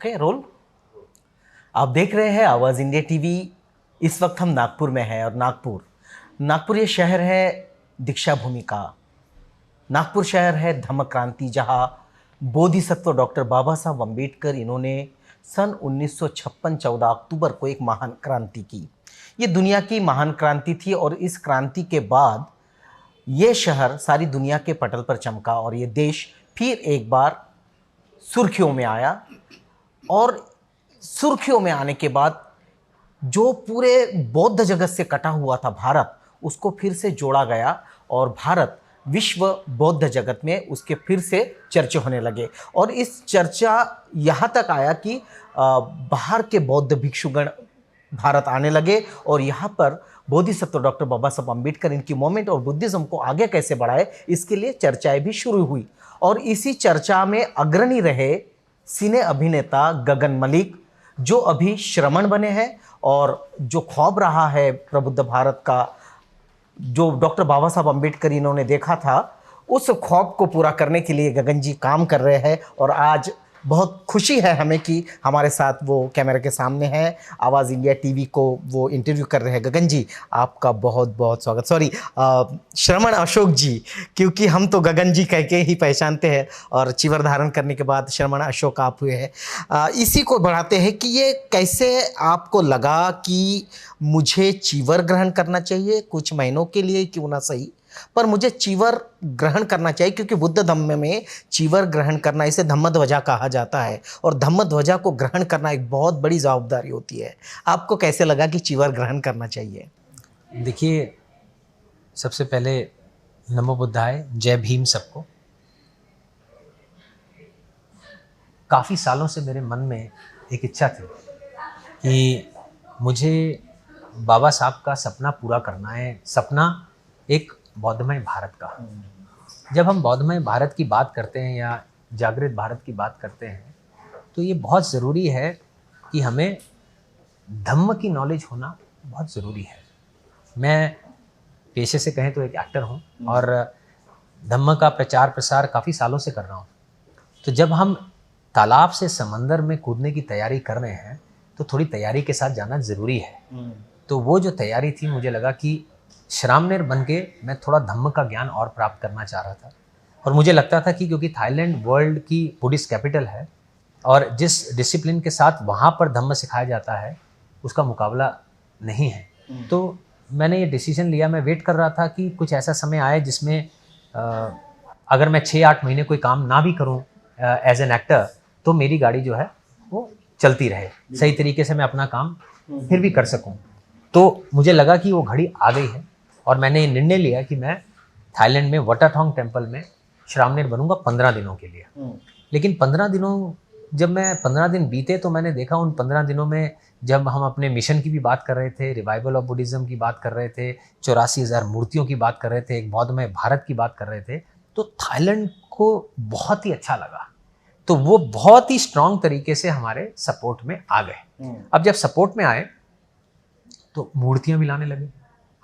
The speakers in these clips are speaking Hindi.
Okay role. आप देख रहे हैं आवाज़ इंडिया टीवी। इस वक्त हम नागपुर में हैं और नागपुर ये शहर है दीक्षा भूमि का। नागपुर शहर है धम्म क्रांति, जहाँ बोधिसत्व डॉक्टर बाबा साहब अम्बेडकर इन्होंने सन 1956 14 अक्टूबर को एक महान क्रांति की। ये दुनिया की महान क्रांति थी और इस क्रांति के बाद ये शहर सारी दुनिया के पटल पर चमका और ये देश फिर एक बार सुर्खियों में आया। और सुर्खियों में आने के बाद जो पूरे बौद्ध जगत से कटा हुआ था भारत, उसको फिर से जोड़ा गया और भारत विश्व बौद्ध जगत में उसके फिर से चर्चे होने लगे। और इस चर्चा यहाँ तक आया कि बाहर के बौद्ध भिक्षुगण भारत आने लगे और यहाँ पर बोधिसत्व डॉक्टर बाबा साहब अम्बेडकर इनकी मूवमेंट और बुद्धिज़्म को आगे कैसे बढ़ाए, इसके लिए चर्चाएं भी शुरू हुई। और इसी चर्चा में अग्रणी रहे सिने अभिनेता गगन मलिक, जो अभी श्रमण बने हैं और जो ख्वाब रहा है प्रबुद्ध भारत का, जो डॉक्टर बाबा साहब अम्बेडकर इन्होंने देखा था, उस ख्वाब को पूरा करने के लिए गगन जी काम कर रहे हैं। और आज बहुत खुशी है हमें कि हमारे साथ वो कैमरा के सामने हैं, आवाज़ इंडिया टीवी को वो इंटरव्यू कर रहे हैं। गगन जी, आपका बहुत बहुत स्वागत। सॉरी, श्रमण अशोक जी, क्योंकि हम तो गगन जी कह के ही पहचानते हैं और चीवर धारण करने के बाद श्रमण अशोक आप हुए हैं। इसी को बढ़ाते हैं कि ये कैसे आपको लगा कि मुझे चीवर ग्रहण करना चाहिए, कुछ महीनों के लिए क्यों ना सही, पर मुझे चीवर ग्रहण करना चाहिए, क्योंकि बुद्ध धम्म में चीवर ग्रहण करना, इसे धम्म ध्वजा कहा जाता है और धम्म ध्वजा को ग्रहण करना एक बहुत बड़ी जवाबदारी होती है। आपको कैसे लगा कि चीवर ग्रहण करना चाहिए? देखिए, सबसे पहले नमो बुद्धाय, जय भीम सबको। काफ़ी सालों से मेरे मन में एक इच्छा थी कि मुझे बाबा साहब का सपना पूरा करना है, सपना एक बौद्धमय भारत का। जब हम बौद्धमय भारत की बात करते हैं या जागृत भारत की बात करते हैं, तो ये बहुत ज़रूरी है कि हमें धम्म की नॉलेज होना बहुत ज़रूरी है। मैं पेशे से कहें तो एक एक्टर हूँ और धम्म का प्रचार प्रसार काफ़ी सालों से कर रहा हूँ। तो जब हम तालाब से समंदर में कूदने की तैयारी कर रहे हैं, तो थोड़ी तैयारी के साथ जाना ज़रूरी है। तो वो जो तैयारी थी, मुझे लगा कि श्रामणेर बन के मैं थोड़ा धम्म का ज्ञान और प्राप्त करना चाह रहा था। और मुझे लगता था कि क्योंकि थाईलैंड वर्ल्ड की बुद्धिस्ट कैपिटल है और जिस डिसिप्लिन के साथ वहाँ पर धम्म सिखाया जाता है, उसका मुकाबला नहीं है। तो मैंने ये डिसीजन लिया। मैं वेट कर रहा था कि कुछ ऐसा समय आए जिसमें अगर मैं 6-8 महीने कोई काम ना भी करूँ एज एन एक्टर, तो मेरी गाड़ी जो है वो चलती रहे, सही तरीके से मैं अपना काम फिर भी कर सकूँ। तो मुझे लगा कि वो घड़ी आ गई है और मैंने ये निर्णय लिया कि मैं थाईलैंड में वटाथोंग टेम्पल में श्रामणेर बनूंगा 15 दिनों के लिए। लेकिन 15 दिनों, जब मैं 15 दिन बीते तो मैंने देखा उन 15 दिनों में, जब हम अपने मिशन की भी बात कर रहे थे, रिवाइवल ऑफ बुद्धिज़्म की बात कर रहे थे, 84,000 मूर्तियों की बात कर रहे थे, एक बौद्धमय भारत की बात कर रहे थे, तो थाईलैंड को बहुत ही अच्छा लगा। तो वो बहुत ही स्ट्रांग तरीके से हमारे सपोर्ट में आ गए। अब जब सपोर्ट में आए तो मूर्तियां भी लाने लगे,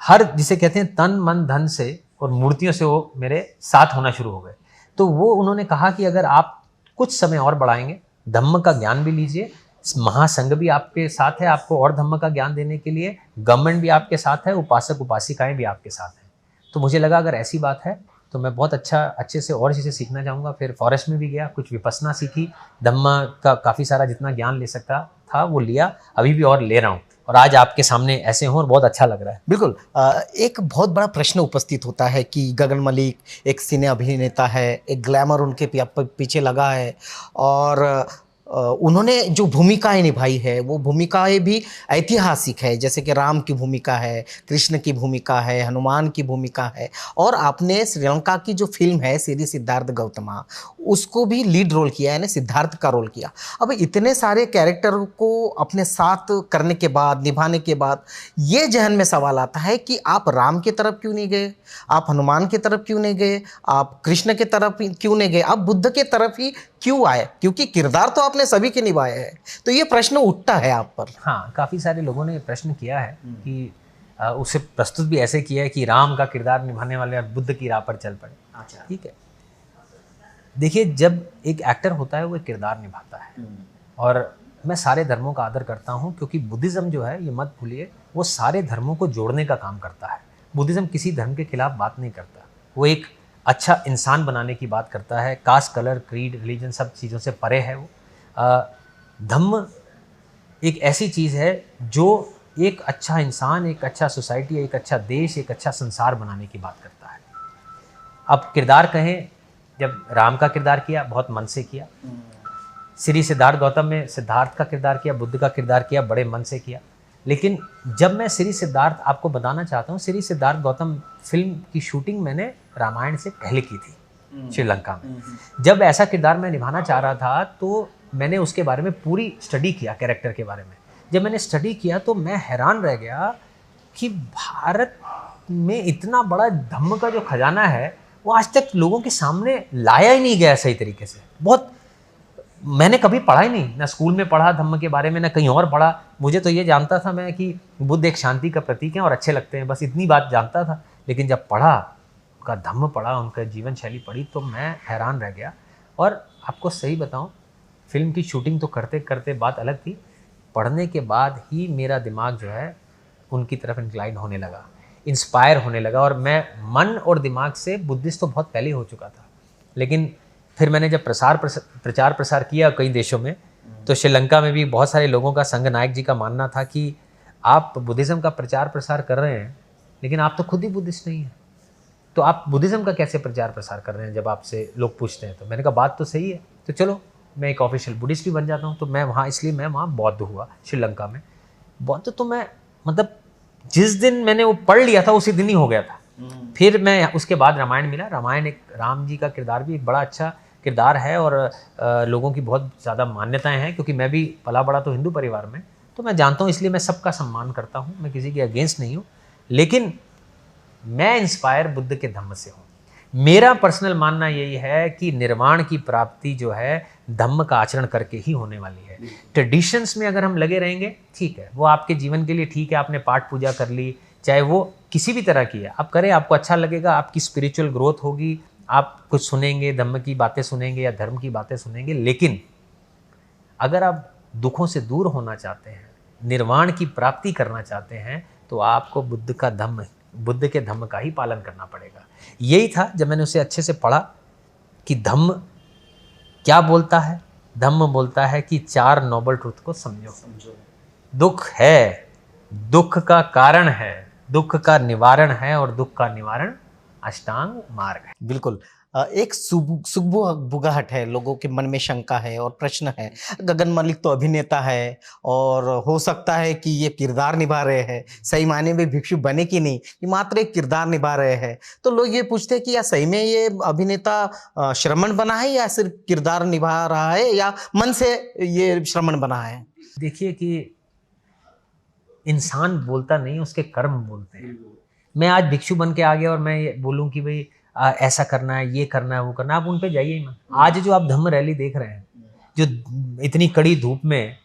हर जिसे कहते हैं तन मन धन से, और मूर्तियों से वो मेरे साथ होना शुरू हो गए। तो वो उन्होंने कहा कि अगर आप कुछ समय और बढ़ाएंगे, धम्म का ज्ञान भी लीजिए, महासंघ भी आपके साथ है आपको और धम्म का ज्ञान देने के लिए, गवर्नमेंट भी आपके साथ है, उपासक उपासिकाएं भी आपके साथ हैं। तो मुझे लगा अगर ऐसी बात है तो मैं बहुत अच्छे से और चीज़ें सीखना चाहूँगा। फिर फॉरेस्ट में भी गया, कुछ विपස්සना सीखी, धम्म का काफ़ी सारा जितना ज्ञान ले सकता था वो लिया, अभी भी और ले रहा हूँ और आज आपके सामने ऐसे हों और बहुत अच्छा लग रहा है। बिल्कुल। एक बहुत बड़ा प्रश्न उपस्थित होता है कि गगन मलिक एक सिने अभिनेता है, एक ग्लैमर उनके पीछे लगा है और उन्होंने जो भूमिकाएं निभाई है वो भूमिकाएं भी ऐतिहासिक है, जैसे कि राम की भूमिका है, कृष्ण की भूमिका है, हनुमान की भूमिका है, और आपने श्रीलंका की जो फिल्म है श्री सिद्धार्थ गौतमा, उसको भी लीड रोल किया, यानी सिद्धार्थ का रोल किया। अब इतने सारे कैरेक्टर को अपने साथ करने के बाद, निभाने के बाद, ये जहन में सवाल आता है कि आप राम की तरफ क्यों नहीं गए, आप हनुमान की तरफ क्यों नहीं गए, आप कृष्ण की तरफ क्यों नहीं गए, आप बुद्ध की तरफ ही क्यों आए? क्योंकि किरदार तो आपने सभी के निभाए हैं। तो ये प्रश्न उठता है आप पर। हाँ, काफ़ी सारे लोगों ने ये प्रश्न किया है कि उसे प्रस्तुत भी ऐसे किया है कि राम का किरदार निभाने वाले और बुद्ध की राह पर चल पड़े। ठीक है, देखिए, जब एक एक्टर होता है वो एक किरदार निभाता है और मैं सारे धर्मों का आदर करता हूँ, क्योंकि बुद्धिज़्म जो है, ये मत भूलिए, वो सारे धर्मों को जोड़ने का काम करता है। बुद्धिज़्म किसी धर्म के खिलाफ बात नहीं करता, वो एक अच्छा इंसान बनाने की बात करता है। कास्ट, कलर, क्रीड, रिलीजन सब चीज़ों से परे है वो। धम्म एक ऐसी चीज़ है जो एक अच्छा इंसान, एक अच्छा सोसाइटी, एक अच्छा देश, एक अच्छा संसार बनाने की बात करता है। अब किरदार कहें, जब राम का किरदार किया बहुत मन से किया, श्री सिद्धार्थ गौतम में सिद्धार्थ का किरदार किया, बुद्ध का किरदार किया, बड़े मन से किया। लेकिन जब मैं श्री सिद्धार्थ आपको बताना चाहता हूँ, श्री सिद्धार्थ गौतम फिल्म की शूटिंग मैंने रामायण से पहले की थी श्रीलंका में। जब ऐसा किरदार मैं निभाना चाह रहा था तो मैंने उसके बारे में पूरी स्टडी किया, कैरेक्टर के बारे में। जब मैंने स्टडी किया तो मैं हैरान रह गया कि भारत में इतना बड़ा धम्म का जो खजाना है वो आज तक लोगों के सामने लाया ही नहीं गया सही तरीके से। बहुत मैंने कभी पढ़ा ही नहीं, ना स्कूल में पढ़ा धम्म के बारे में, ना कहीं और पढ़ा। मुझे तो ये जानता था मैं कि बुद्ध एक शांति का प्रतीक है और अच्छे लगते हैं, बस इतनी बात जानता था। लेकिन जब पढ़ा, उनका धम्म पढ़ा, उनका जीवन शैली पढ़ी, तो मैं हैरान रह गया। और आपको सही बताऊं, फिल्म की शूटिंग तो करते करते बात अलग थी, पढ़ने के बाद ही मेरा दिमाग जो है उनकी तरफ इंक्लाइन होने लगा, इंस्पायर होने लगा। और मैं मन और दिमाग से बुद्धिस्ट तो बहुत पहले हो चुका था। लेकिन फिर मैंने जब प्रचार प्रसार किया कई देशों में, तो श्रीलंका में भी बहुत सारे लोगों का, संघ नायक जी का मानना था कि आप बुद्धिज़्म का प्रचार प्रसार कर रहे हैं, लेकिन आप तो खुद ही बुद्धिस्ट नहीं हैं, तो आप बुद्धिज़्म का कैसे प्रचार प्रसार कर रहे हैं जब आपसे लोग पूछते हैं। तो मैंने कहा बात तो सही है, तो चलो मैं एक ऑफिशियल बुद्धिस्ट भी बन जाता हूँ। तो मैं वहाँ, इसलिए मैं वहाँ बौद्ध हुआ श्रीलंका में। बौद्ध तो मैं मतलब जिस दिन मैंने वो पढ़ लिया था उसी दिन ही हो गया था। फिर मैं उसके बाद रामायण मिला। रामायण एक राम जी का किरदार भी एक बड़ा अच्छा किरदार है और लोगों की बहुत ज़्यादा मान्यताएं हैं, क्योंकि मैं भी पला बड़ा तो हिंदू परिवार में, तो मैं जानता हूँ, इसलिए मैं सबका सम्मान करता हूँ, मैं किसी के अगेंस्ट नहीं हूँ। लेकिन मैं इंस्पायर बुद्ध के धम्म से हूँ। मेरा पर्सनल मानना यही है कि निर्वाण की प्राप्ति जो है धम्म का आचरण करके ही होने वाली है। ट्रेडिशंस में अगर हम लगे रहेंगे, ठीक है, वो आपके जीवन के लिए ठीक है, आपने पाठ पूजा कर ली, चाहे वो किसी भी तरह की है, आप करें, आपको अच्छा लगेगा, आपकी स्पिरिचुअल ग्रोथ होगी, आप कुछ सुनेंगे, धम्म की बातें सुनेंगे या धर्म की बातें सुनेंगे। लेकिन अगर आप दुखों से दूर होना चाहते हैं, निर्वाण की प्राप्ति करना चाहते हैं, तो आपको बुद्ध के धम्म का ही पालन करना पड़ेगा। यही था जब मैंने उसे अच्छे से पढ़ा कि धम्म क्या बोलता है। धम्म बोलता है कि 4 नोबल ट्रुथ को समझो। दुख है, दुख का कारण है, दुख का निवारण है, और दुख का निवारण अष्टांग मार्ग है। बिल्कुल। एक सुगबुगाहट है, लोगों के मन में शंका है और प्रश्न है। गगन मलिक तो अभिनेता है और हो सकता है कि ये किरदार निभा रहे हैं, सही मायने में भिक्षु बने कि नहीं, ये मात्र एक किरदार निभा रहे हैं। तो लोग ये पूछते हैं कि या सही में ये अभिनेता श्रमण बना है या सिर्फ किरदार निभा रहा है या मन से ये श्रमण बना है। देखिए कि इंसान बोलता नहीं, उसके कर्म बोलते हैं। मैं आज भिक्षु बन के आ गया और मैं ये बोलूं कि भाई ऐसा करना है, ये करना है, वो करना है, आप उन पे जाइए ही मत। आज जो आप धम्म रैली देख रहे हैं, जो इतनी कड़ी धूप में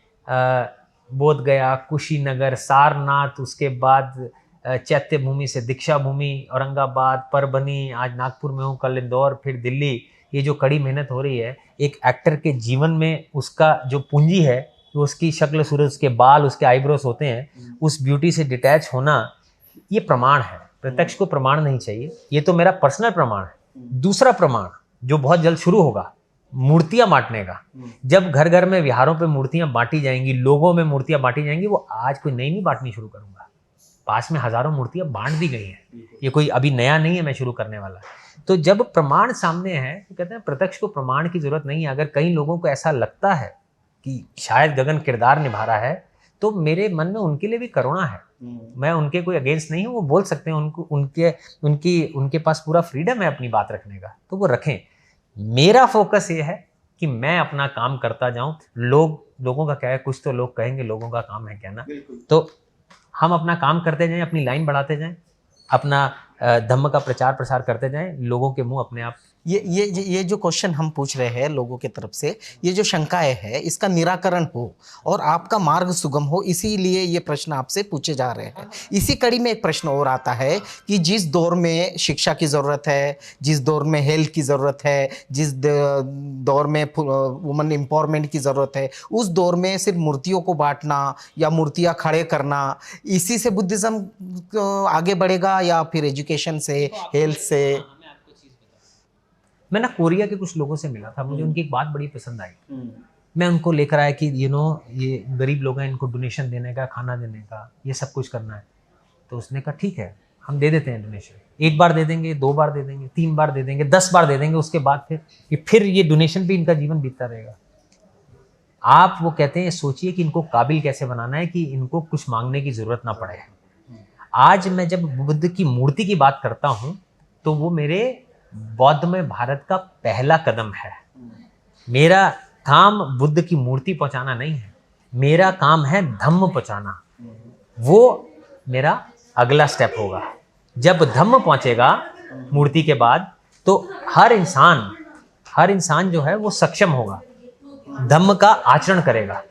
बोध गया, कुशीनगर, सारनाथ, उसके बाद चैत्य भूमि से दीक्षा भूमि, औरंगाबाद, परभनी, आज नागपुर में हूँ, कल इंदौर, फिर दिल्ली, ये जो कड़ी मेहनत हो रही है, एक एक्टर के जीवन में उसका जो पूंजी है, तो उसकी शक्ल सूरत, उसके बाल, उसके आईब्रोस होते हैं, उस ब्यूटी से डिटैच होना, ये प्रमाण है। प्रत्यक्ष को प्रमाण नहीं चाहिए, ये तो मेरा पर्सनल प्रमाण है। दूसरा प्रमाण जो बहुत जल्द शुरू होगा, मूर्तियां बांटने का। जब घर घर में, विहारों पे मूर्तियां बांटी जाएंगी, लोगों में मूर्तियां बांटी जाएंगी, वो आज कोई नई नहीं बांटनी शुरू करूंगा। पास में हजारों मूर्तियां बांट दी गई हैं, ये कोई अभी नया नहीं है मैं शुरू करने वाला। तो जब प्रमाण सामने है, तो कहते हैं प्रत्यक्ष को प्रमाण की जरूरत नहीं है। अगर कई लोगों को ऐसा लगता है कि शायद गगन किरदार निभा रहा है, तो मेरे मन में उनके लिए भी करुणा है। मैं उनके कोई अगेंस्ट नहीं हूँ, वो बोल सकते हैं, उनके पास पूरा फ्रीडम है अपनी बात रखने का, तो वो रखें। मेरा फोकस ये है कि मैं अपना काम करता जाऊं। लोगों का क्या है, कुछ तो लोग कहेंगे, लोगों का काम है कहना, तो हम अपना काम करते जाएं, अपनी लाइन बढ़ाते जाएं, अपना धम्म का प्रचार प्रसार करते जाएं, लोगों के मुंह अपने आप। ये जो क्वेश्चन हम पूछ रहे हैं लोगों की तरफ से, ये जो शंकाएं है, इसका निराकरण हो और आपका मार्ग सुगम हो, इसीलिए ये प्रश्न आपसे पूछे जा रहे हैं। इसी कड़ी में एक प्रश्न और आता है कि जिस दौर में शिक्षा की ज़रूरत है, जिस दौर में हेल्थ की ज़रूरत है, जिस दौर में वुमन एम्पावरमेंट की ज़रूरत है, उस दौर में सिर्फ मूर्तियों को बांटना या मूर्तियाँ खड़े करना, इसी से बुद्धिज़्म आगे बढ़ेगा या फिर एजुकेशन से, हेल्थ से? मैं ना कोरिया के कुछ लोगों से मिला था, मुझे उनकी एक बात बड़ी पसंद आई। मैं उनको लेकर आया कि ये गरीब लोग हैं, इनको डोनेशन देने का, खाना देने का, ये सब कुछ करना है। तो उसने कहा ठीक है, हम दे देते हैं डोनेशन। 1 बार दे देंगे, 2 बार दे देंगे, 3 बार दे देंगे, 10 बार दे देंगे, उसके बाद फिर ये डोनेशन पे इनका जीवन बीतता रहेगा। आप वो कहते हैं सोचिए कि इनको काबिल कैसे बनाना है कि इनको कुछ मांगने की जरूरत ना पड़े। आज मैं जब बुद्ध की मूर्ति की बात करता हूं तो वो मेरे बौद्धमय भारत का पहला कदम है। मेरा काम बुद्ध की मूर्ति पहुंचाना नहीं है, मेरा काम है धम्म पहुंचाना। वो मेरा अगला स्टेप होगा। जब धम्म पहुंचेगा मूर्ति के बाद तो हर इंसान जो है वो सक्षम होगा, धम्म का आचरण करेगा।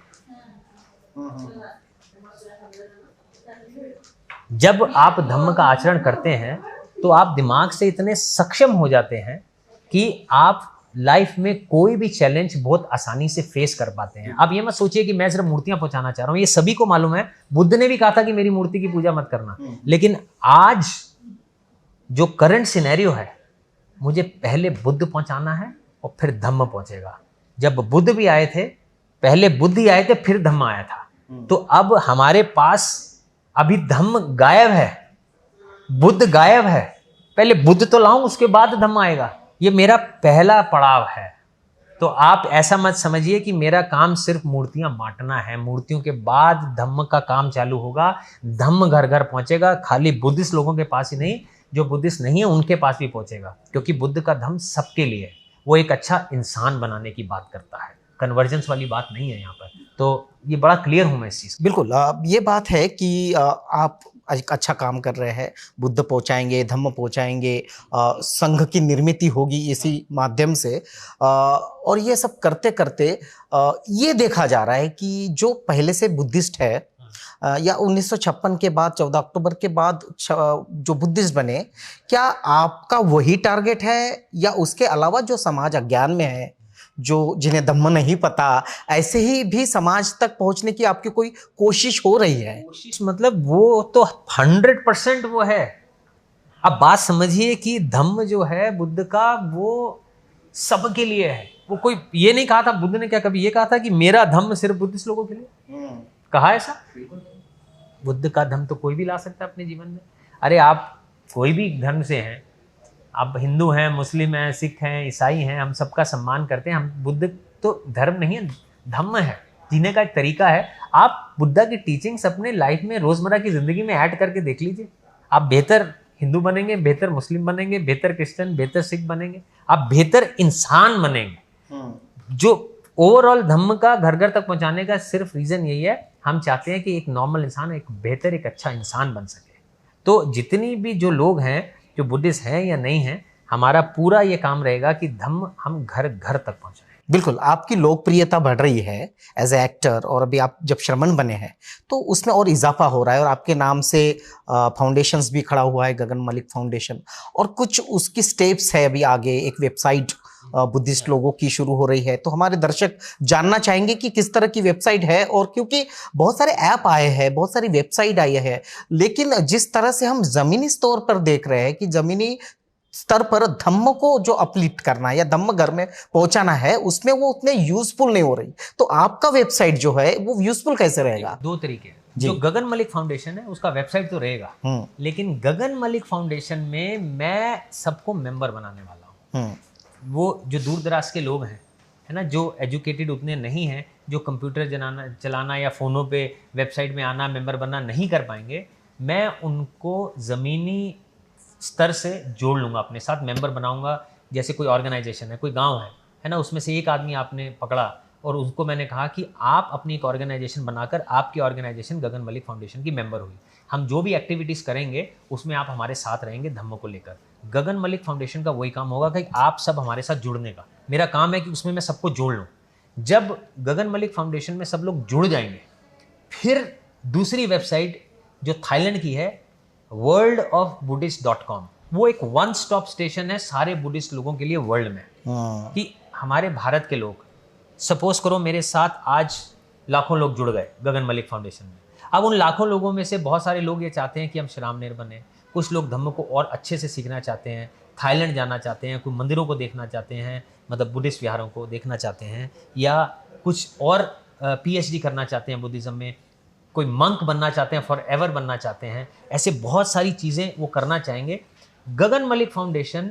जब आप धम्म का आचरण करते हैं तो आप दिमाग से इतने सक्षम हो जाते हैं कि आप लाइफ में कोई भी चैलेंज बहुत आसानी से फेस कर पाते हैं। अब ये मत सोचिए कि मैं सिर्फ मूर्तियां पहुंचाना चाह रहा हूं, ये सभी को मालूम है। बुद्ध ने भी कहा था कि मेरी मूर्ति की पूजा मत करना, लेकिन आज जो करंट सिनेरियो है, मुझे पहले बुद्ध पहुंचाना है और फिर धम्म पहुंचेगा। जब बुद्ध भी आए थे, पहले बुद्ध ही आए थे, फिर धम्म आया था। तो अब हमारे पास अभी धम्म गायब है, बुद्ध गायब है। पहले बुद्ध तो लाऊं, उसके बाद धम्म आएगा। ये मेरा पहला पड़ाव है। तो आप ऐसा मत समझिए कि मेरा काम सिर्फ मूर्तियां बांटना है, मूर्तियों के बाद धम्म का काम चालू होगा। धम्म घर घर पहुंचेगा, खाली बुद्धिस्ट लोगों के पास ही नहीं, जो बुद्धिस्ट नहीं है उनके पास भी पहुंचेगा, क्योंकि बुद्ध का धम्म सबके लिए है। वो एक अच्छा इंसान बनाने की बात करता है, कन्वर्जेंस वाली बात नहीं है यहाँ पर। तो ये बड़ा क्लियर हूं मैं इस चीज। बिल्कुल, ये बात है कि आप एक अच्छा काम कर रहे हैं, बुद्ध पहुंचाएंगे, धम्म पहुंचाएंगे, संघ की निर्मिति होगी इसी माध्यम से, और ये सब करते करते ये देखा जा रहा है कि जो पहले से बुद्धिस्ट है या 1956 के बाद 14 अक्टूबर के बाद जो बुद्धिस्ट बने, क्या आपका वही टारगेट है या उसके अलावा जो समाज अज्ञान में है, जो जिन्हें धम्म नहीं पता, ऐसे ही भी समाज तक पहुंचने की आपकी कोई कोशिश हो रही है? कोशिश मतलब वो तो 100% वो है। अब बात समझिए कि धम्म जो है बुद्ध का, वो सबके लिए है। वो कोई ये नहीं कहा था, बुद्ध ने क्या कभी ये कहा था कि मेरा धम्म सिर्फ बुद्धिस्ट लोगों के लिए? कहा ऐसा? बुद्ध का धम्म तो कोई भी ला सकता है अपने जीवन में। अरे आप कोई भी धर्म से हैं, आप हिंदू हैं, मुस्लिम हैं, सिख हैं, ईसाई हैं, हम सबका सम्मान करते हैं। हम बुद्ध तो धर्म नहीं है, धम्म है, जीने का एक तरीका है। आप बुद्धा की टीचिंग्स अपने लाइफ में रोजमर्रा की जिंदगी में ऐड करके देख लीजिए। आप बेहतर हिंदू बनेंगे, बेहतर मुस्लिम बनेंगे, बेहतर क्रिश्चियन, बेहतर सिख बनेंगे, आप बेहतर इंसान बनेंगे। जो ओवरऑल धम्म का घर घर तक पहुंचाने का सिर्फ रीजन यही है, हम चाहते हैं कि एक नॉर्मल इंसान एक बेहतर, एक अच्छा इंसान बन सके। तो जितनी भी जो लोग हैं, जो बुद्धिस्ट हैं या नहीं हैं, हमारा पूरा ये काम रहेगा कि धम्म हम घर घर तक पहुंचाएं। बिल्कुल, आपकी लोकप्रियता बढ़ रही है एज ए एक्टर, और अभी आप जब श्रमण बने हैं तो उसमें और इजाफा हो रहा है, और आपके नाम से फाउंडेशंस भी खड़ा हुआ है, गगन मलिक फाउंडेशन, और कुछ उसकी स्टेप्स है अभी आगे, एक वेबसाइट बुद्धिस्ट लोगों की शुरू हो रही है। तो हमारे दर्शक जानना चाहेंगे कि किस तरह की वेबसाइट है, और क्योंकि बहुत सारे ऐप आए हैं, बहुत सारी वेबसाइट आई है, लेकिन जिस तरह से हम जमीनी स्तर पर देख रहे हैं कि जमीनी स्तर पर धम्म को जो अपलिफ्ट करना है या धम्म घर में पहुंचाना है, उसमें वो उतने यूजफुल नहीं हो रही। तो आपका वेबसाइट जो है वो यूजफुल कैसे रहेगा? 2 तरीके हैं। जो गगन मलिक फाउंडेशन है उसका वेबसाइट तो रहेगा, लेकिन गगन मलिक फाउंडेशन में मैं सबको मेंबर बनाने वाला हूँ। वो जो दूर दराज के लोग हैं, है ना, जो एजुकेटेड उतने नहीं हैं, जो कंप्यूटर चलाना या फ़ोनों पे वेबसाइट में आना, मेंबर बनना नहीं कर पाएंगे, मैं उनको ज़मीनी स्तर से जोड़ लूँगा, अपने साथ मेंबर बनाऊँगा। जैसे कोई ऑर्गेनाइजेशन है, कोई गांव है ना, उसमें से एक आदमी आपने पकड़ा और उसको मैंने कहा कि आप अपनी एक ऑर्गेनाइजेशन बनाकर, आपकी ऑर्गेनाइजेशन गगन मलिक फाउंडेशन की मेंबर हुई, हम जो भी एक्टिविटीज़ करेंगे उसमें आप हमारे साथ रहेंगे धम्म को लेकर। गगन मलिक फाउंडेशन का वही काम होगा कि आप सब हमारे साथ जुड़ने का, मेरा काम है कि उसमें मैं सबको जोड़ लूँ। जब गगन मलिक फाउंडेशन में सब लोग जुड़ जाएंगे, फिर दूसरी वेबसाइट जो थाईलैंड की है, worldofbuddhist.com, वो एक वन स्टॉप स्टेशन है सारे बुद्धिस्ट लोगों के लिए वर्ल्ड में। कि हमारे भारत के लोग, सपोज करो मेरे साथ आज लाखों लोग जुड़ गए गगन मलिक फाउंडेशन में, अब उन लाखों लोगों में से बहुत सारे लोग ये चाहते हैं कि हम श्रामनेर बने, कुछ लोग धम्म को और अच्छे से सीखना चाहते हैं, थाईलैंड जाना चाहते हैं, कोई मंदिरों को देखना चाहते हैं, मतलब बुद्धिस्ट विहारों को देखना चाहते हैं, या कुछ और पीएचडी करना चाहते हैं बुद्धिज़्म में, कोई मंक बनना चाहते हैं, फॉर एवर बनना चाहते हैं, ऐसे बहुत सारी चीज़ें वो करना चाहेंगे। गगन मलिक फाउंडेशन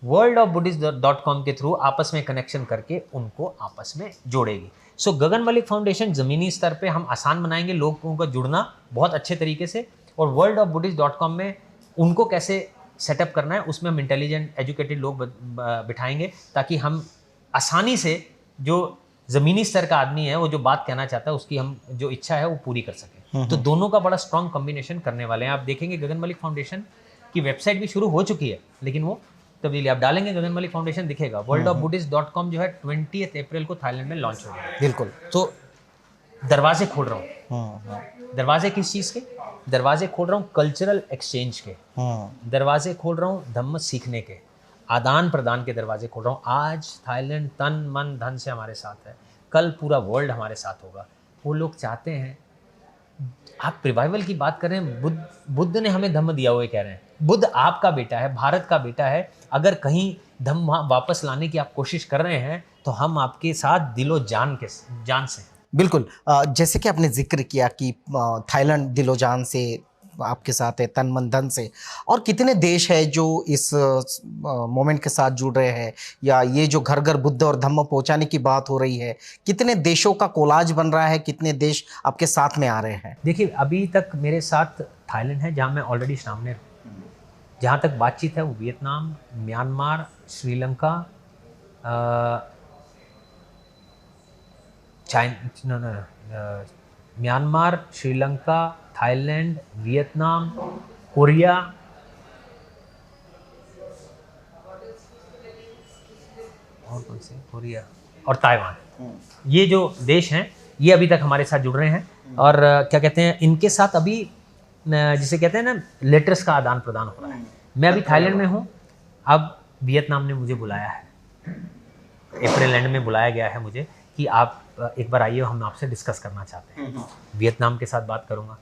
worldofbuddhist.com के थ्रू आपस में कनेक्शन करके उनको आपस में जोड़ेगी। सो गगन मलिक फाउंडेशन ज़मीनी स्तर पे हम आसान बनाएंगे लोगों का जुड़ना बहुत अच्छे तरीके से, और worldofbuddhist.com में उनको कैसे सेटअप करना है उसमें हम इंटेलिजेंट एजुकेटेड लोग बिठाएंगे, ताकि हम आसानी से जो ज़मीनी स्तर का आदमी है, वो जो बात कहना चाहता है, उसकी हम जो इच्छा है वो पूरी कर सकें। तो दोनों का बड़ा स्ट्रॉन्ग कॉम्बिनेशन करने वाले हैं। आप देखेंगे गगन मलिक फाउंडेशन की वेबसाइट भी शुरू हो चुकी है, लेकिन वो तब्दीली आप डालेंगे गगन मलिक फाउंडेशन दिखेगा। worldofbuddhist.com जो है 20 अप्रैल को थाईलैंड में लॉन्च होगा। बिल्कुल। तो दरवाजे खोल रहा हूँ। दरवाजे किस चीज़ के? दरवाजे खोल रहा हूँ कल्चरल एक्सचेंज के, दरवाजे खोल रहा हूँ धम्म सीखने के, आदान प्रदान के दरवाजे खोल रहा हूँ। आज थाईलैंड तन मन धन से हमारे साथ है, कल पूरा वर्ल्ड हमारे साथ होगा। वो लोग चाहते हैं, आप रिवाइवल की बात कर रहे हैं, बुद्ध ने हमें धम्म दिया हुआ कह रहे हैं, बुद्ध आपका बेटा है, भारत का बेटा है, अगर कहीं धम्म वापस लाने की आप कोशिश कर रहे हैं तो हम आपके साथ दिलो जान से। बिल्कुल। जैसे कि आपने जिक्र किया कि थाईलैंड दिलो जान से आपके साथ है, तन मन धन से, और कितने देश है जो इस मोमेंट के साथ जुड़ रहे हैं, या ये जो घर घर बुद्ध और धम्म पहुंचाने की बात हो रही है, कितने देशों का कोलाज बन रहा है, कितने देश आपके साथ में आ रहे हैं? देखिए, अभी तक मेरे साथ थाईलैंड है जहाँ मैं ऑलरेडी श्रामनेर हूँ, जहाँ तक बातचीत है वो Vietnam, Myanmar, Sri Lanka, Myanmar, Sri Lanka, Thailand, Vietnam, Korea, और कौन से, कोरिया और ताइवान, ये जो देश हैं ये अभी तक हमारे साथ जुड़ रहे हैं। और क्या कहते हैं, इनके साथ अभी जिसे कहते हैं ना लेटर्स का आदान प्रदान हो रहा है। मैं अभी थाईलैंड में हूँ, अब वियतनाम ने मुझे बुलाया है, अप्रैल एंड में बुलाया गया है मुझे कि आप एक बार आइए, हम आपसे डिस्कस करना चाहते हैं। वियतनाम के साथ बात करूँगा।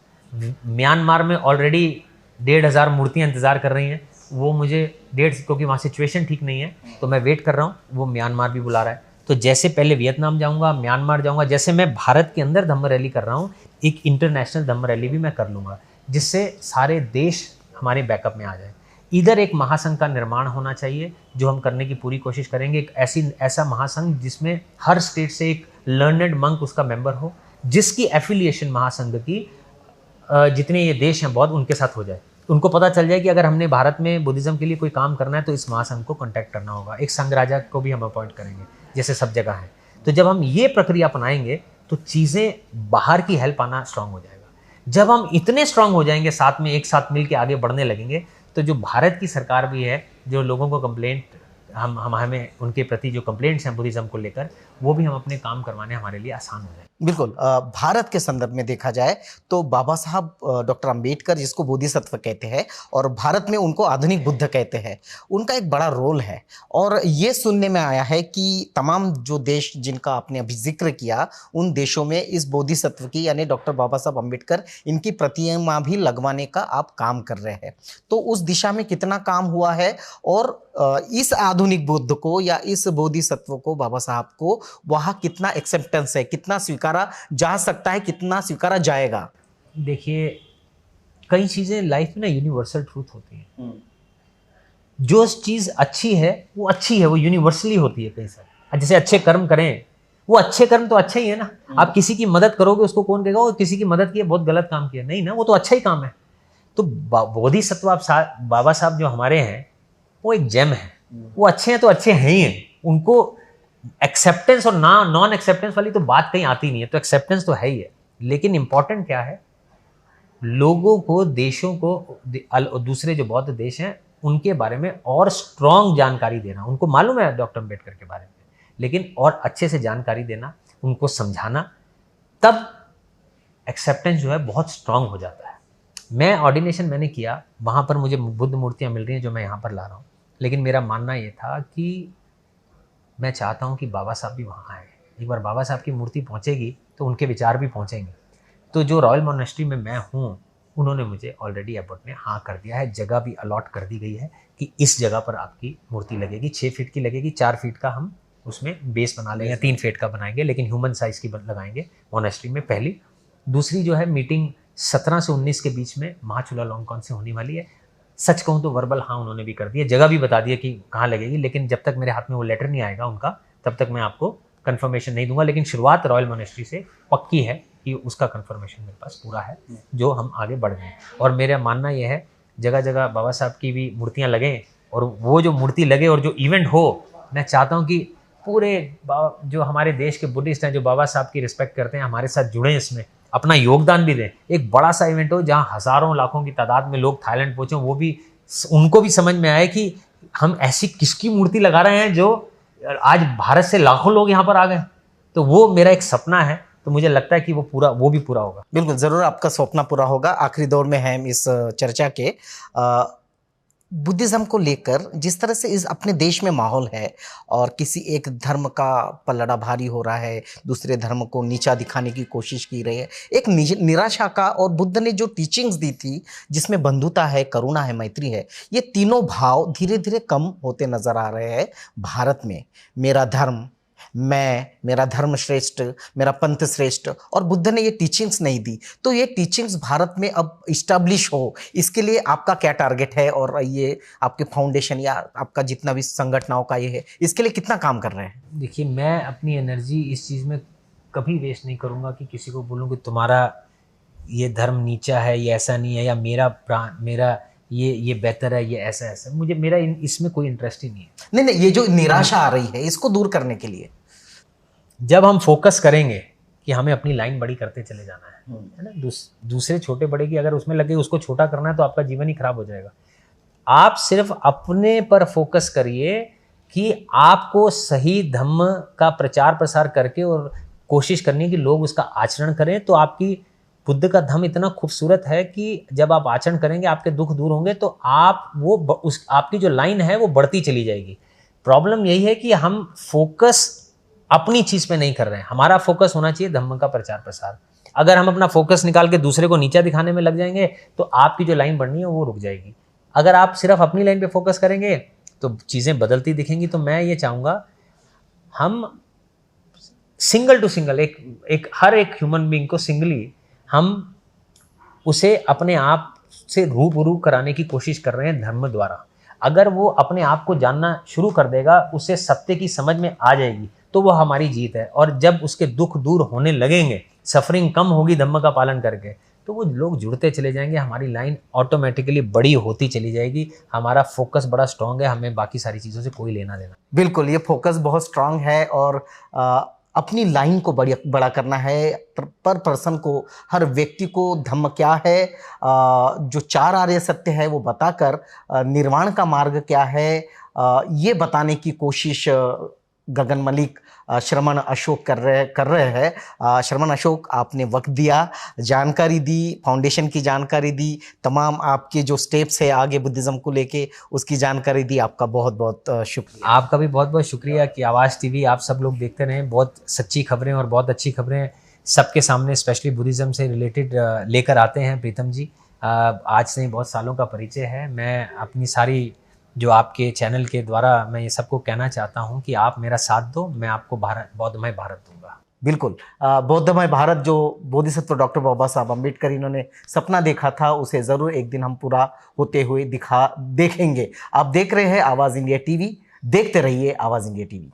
म्यांमार में ऑलरेडी 1,500 मूर्तियाँ इंतज़ार कर रही हैं, वो मुझे क्योंकि वहाँ सिचुएशन ठीक नहीं है तो मैं वेट कर रहा हूँ, वो म्यांमार भी बुला रहा है। तो जैसे पहले वियतनाम जाऊँगा, म्यांमार जाऊँगा, जैसे मैं भारत के अंदर धम्म रैली कर रहा हूँ, एक इंटरनेशनल धम्म रैली भी मैं कर लूँगा, जिससे सारे देश हमारे बैकअप में आ जाए। इधर एक महासंघ का निर्माण होना चाहिए, जो हम करने की पूरी कोशिश करेंगे। एक ऐसा महासंघ जिसमें हर स्टेट से एक लर्नेड मंक उसका मेंबर हो, जिसकी एफिलिएशन महासंघ की जितने ये देश हैं बहुत, उनके साथ हो जाए। उनको पता चल जाए कि अगर हमने भारत में बुद्धिज़्म के लिए कोई काम करना है तो इस महासंघ को कॉन्टैक्ट करना होगा। एक संघ राजा को भी हम अपॉइंट करेंगे, जैसे सब जगह है। तो जब हम ये प्रक्रिया अपनाएंगे तो चीज़ें बाहर की हेल्प आना स्ट्रांग हो जाएगा। जब हम इतने स्ट्रांग हो जाएंगे, साथ में एक साथ मिल के आगे बढ़ने लगेंगे, तो जो भारत की सरकार भी है, जो लोगों को कंप्लेंट हमें उनके प्रति जो कंप्लेंट्स हैं बुद्धिज़्म को लेकर, वो भी हम अपने काम करवाने हमारे लिए आसान हो जाए। बिल्कुल। भारत के संदर्भ में देखा जाए तो बाबा साहब डॉक्टर अंबेडकर, जिसको बोधिसत्व कहते हैं और भारत में उनको आधुनिक बुद्ध कहते हैं, उनका एक बड़ा रोल है। और ये सुनने में आया है कि तमाम जो देश जिनका आपने अभी जिक्र किया, उन देशों में इस बोधिसत्व की, यानी डॉक्टर बाबा साहब अंबेडकर, इनकी प्रतिमा भी लगवाने का आप काम कर रहे हैं। तो उस दिशा में कितना काम हुआ है, और इस आधुनिक बुद्ध को या इस बोधिसत्व को, बाबा साहब को, वहाँ कितना एक्सेप्टेंस है, कितना स्वीकारा जा सकता है, कितना स्वीकारा जाएगा? देखिए, कई चीज़ें लाइफ में ना यूनिवर्सल ट्रूथ होती हैं। जो चीज़ अच्छी है वो अच्छी है, वो यूनिवर्सली होती है। कई सारे जैसे अच्छे कर्म करें, वो अच्छे कर्म तो अच्छे ही है ना। आप किसी की मदद करोगे, उसको कौन कहेगा वो किसी की मदद की बहुत गलत काम किया? नहीं ना, वो तो अच्छा ही काम है। तो बोधिसत्व बाबा साहब जो हमारे हैं, वो एक जेम है। वो अच्छे हैं तो अच्छे हैं ही हैं। उनको एक्सेप्टेंस और नॉन एक्सेप्टेंस वाली तो बात कहीं आती नहीं है, तो एक्सेप्टेंस तो है ही है, लेकिन इंपॉर्टेंट क्या है, लोगों को, देशों को, दूसरे जो बौद्ध देश हैं उनके बारे में और स्ट्रॉन्ग जानकारी देना। उनको मालूम है डॉक्टर अम्बेडकर के बारे में, लेकिन और अच्छे से जानकारी देना, उनको समझाना, तब एक्सेप्टेंस जो है बहुत स्ट्रांग हो जाता है। मैं ऑर्डिनेशन मैंने किया, वहाँ पर मुझे बुद्ध मूर्तियाँ मिल रही हैं जो मैं यहाँ पर ला रहा हूँ, लेकिन मेरा मानना ये था कि मैं चाहता हूँ कि बाबा साहब भी वहाँ आए। एक बार बाबा साहब की मूर्ति पहुँचेगी तो उनके विचार भी पहुँचेंगे। तो जो रॉयल मोनेस्ट्री में मैं हूँ, उन्होंने मुझे ऑलरेडी एयरपोर्ट ने हाँ कर दिया है, जगह भी अलॉट कर दी गई है कि इस जगह पर आपकी मूर्ति लगेगी। 6 फीट की लगेगी, 4 फीट का हम उसमें बेस बना लेंगे, 3 फीट का बनाएंगे, लेकिन ह्यूमन साइज़ की लगाएंगे मोनेस्ट्री में, पहली। दूसरी जो है मीटिंग 17 से 19 के बीच में महाचुलालोंगकॉन से होने वाली है। सच कहूँ तो वर्बल हाँ उन्होंने भी कर दिया, जगह भी बता दिया कि कहाँ लगेगी, लेकिन जब तक मेरे हाथ में वो लेटर नहीं आएगा उनका, तब तक मैं आपको कंफर्मेशन नहीं दूंगा। लेकिन शुरुआत रॉयल मोनेस्ट्री से पक्की है कि उसका कंफर्मेशन मेरे पास पूरा है, जो हम आगे बढ़ गए। और मेरा मानना यह है, जगह जगह बाबा साहब की भी मूर्तियाँ लगें, और वो जो मूर्ति लगे और जो इवेंट हो, मैं चाहता हूँ कि पूरे जो हमारे देश के बुद्धिस्ट हैं, जो बाबा साहब की रिस्पेक्ट करते हैं, हमारे साथ जुड़ें, इसमें अपना योगदान भी दें। एक बड़ा सा इवेंट हो जहाँ हज़ारों लाखों की तादाद में लोग थाईलैंड पहुँचे, वो भी उनको भी समझ में आए कि हम ऐसी किसकी मूर्ति लगा रहे हैं जो आज भारत से लाखों लोग यहाँ पर आ गए। तो वो मेरा एक सपना है, तो मुझे लगता है कि वो भी पूरा होगा। बिल्कुल, ज़रूर आपका सपना पूरा होगा। आखिरी दौर में हैं हम इस चर्चा के। बुद्धिज़्म को लेकर जिस तरह से इस अपने देश में माहौल है और किसी एक धर्म का पलड़ा भारी हो रहा है, दूसरे धर्म को नीचा दिखाने की कोशिश की रही है, एक निराशा का, और बुद्ध ने जो टीचिंग्स दी थी जिसमें बंधुता है, करुणा है, मैत्री है, ये तीनों भाव धीरे धीरे कम होते नजर आ रहे हैं भारत में। मेरा धर्म, मेरा धर्म श्रेष्ठ, मेरा पंथ श्रेष्ठ, और बुद्ध ने ये टीचिंग्स नहीं दी। तो ये टीचिंग्स भारत में अब इस्टेब्लिश हो, इसके लिए आपका क्या टारगेट है, और ये आपके फाउंडेशन या आपका जितना भी संगठनों का ये है, इसके लिए कितना काम कर रहे हैं? देखिए, मैं अपनी एनर्जी इस चीज़ में कभी वेस्ट नहीं करूँगा कि किसी को बोलूँ कि तुम्हारा ये धर्म नीचा है, ये ऐसा नहीं है, या मेरा ये बेहतर है, ये ऐसा ऐसा। मेरा इसमें कोई इंटरेस्ट ही नहीं है। नहीं, ये जो निराशा आ रही है, इसको दूर करने के लिए जब हम फोकस करेंगे कि हमें अपनी लाइन बड़ी करते चले जाना है ना, दूसरे छोटे बड़े की अगर उसमें लगे उसको छोटा करना है, तो आपका जीवन ही खराब हो जाएगा। आप सिर्फ अपने पर फोकस करिए कि आपको सही धम्म का प्रचार प्रसार करके और कोशिश करनी है कि लोग उसका आचरण करें। तो आपकी बुद्ध का धम्म इतना खूबसूरत है कि जब आप आचरण करेंगे, आपके दुख दूर होंगे, तो आपकी जो लाइन है वो बढ़ती चली जाएगी। प्रॉब्लम यही है कि हम फोकस अपनी चीज़ पे नहीं कर रहे हैं। हमारा फोकस होना चाहिए धम्म का प्रचार प्रसार। अगर हम अपना फोकस निकाल के दूसरे को नीचा दिखाने में लग जाएंगे, तो आपकी जो लाइन बढ़नी है वो रुक जाएगी। अगर आप सिर्फ अपनी लाइन पे फोकस करेंगे तो चीज़ें बदलती दिखेंगी। तो मैं ये चाहूँगा, हम सिंगल टू सिंगल, हर एक ह्यूमन बीइंग को सिंगली हम उसे अपने आप से रूबरू कराने की कोशिश कर रहे हैं धर्म द्वारा। अगर वो अपने आप को जानना शुरू कर देगा, उसे सत्य की समझ में आ जाएगी, तो वो हमारी जीत है। और जब उसके दुख दूर होने लगेंगे, सफरिंग कम होगी धम्म का पालन करके, तो वो लोग जुड़ते चले जाएंगे, हमारी लाइन ऑटोमेटिकली बड़ी होती चली जाएगी। हमारा फोकस बड़ा स्ट्रांग है, हमें बाकी सारी चीज़ों से कोई लेना देना। बिल्कुल, ये फोकस बहुत स्ट्रांग है, और अपनी लाइन को बड़ा करना है। पर पर्सन को, हर व्यक्ति को धम्म क्या है, जो 4 आर्य सत्य है वो बताकर निर्वाण का मार्ग क्या है, ये बताने की कोशिश गगन मलिक, श्रमण अशोक कर रहे हैं। श्रमण अशोक, आपने वक्त दिया, जानकारी दी, फाउंडेशन की जानकारी दी, तमाम आपके जो स्टेप्स है आगे बुद्धिज़्म को लेके उसकी जानकारी दी। आपका बहुत बहुत शुक्रिया। आपका भी बहुत बहुत शुक्रिया कि आवाज़ टीवी आप सब लोग देखते रहें। बहुत सच्ची खबरें और बहुत अच्छी खबरें सबके सामने, स्पेशली बुद्धिज़्म से रिलेटेड लेकर आते हैं प्रीतम जी। आज से बहुत सालों का परिचय है। मैं अपनी सारी जो आपके चैनल के द्वारा मैं ये सबको कहना चाहता हूँ कि आप मेरा साथ दो, मैं आपको बौद्धमय भारत दूंगा। बिल्कुल, बौद्धमय भारत जो बोधिसत्व डॉक्टर बाबा साहब अम्बेडकर इन्होंने सपना देखा था, उसे ज़रूर एक दिन हम पूरा होते हुए देखेंगे। आप देख रहे हैं आवाज़ इंडिया टीवी, देखते रहिए आवाज़ इंडिया टीवी।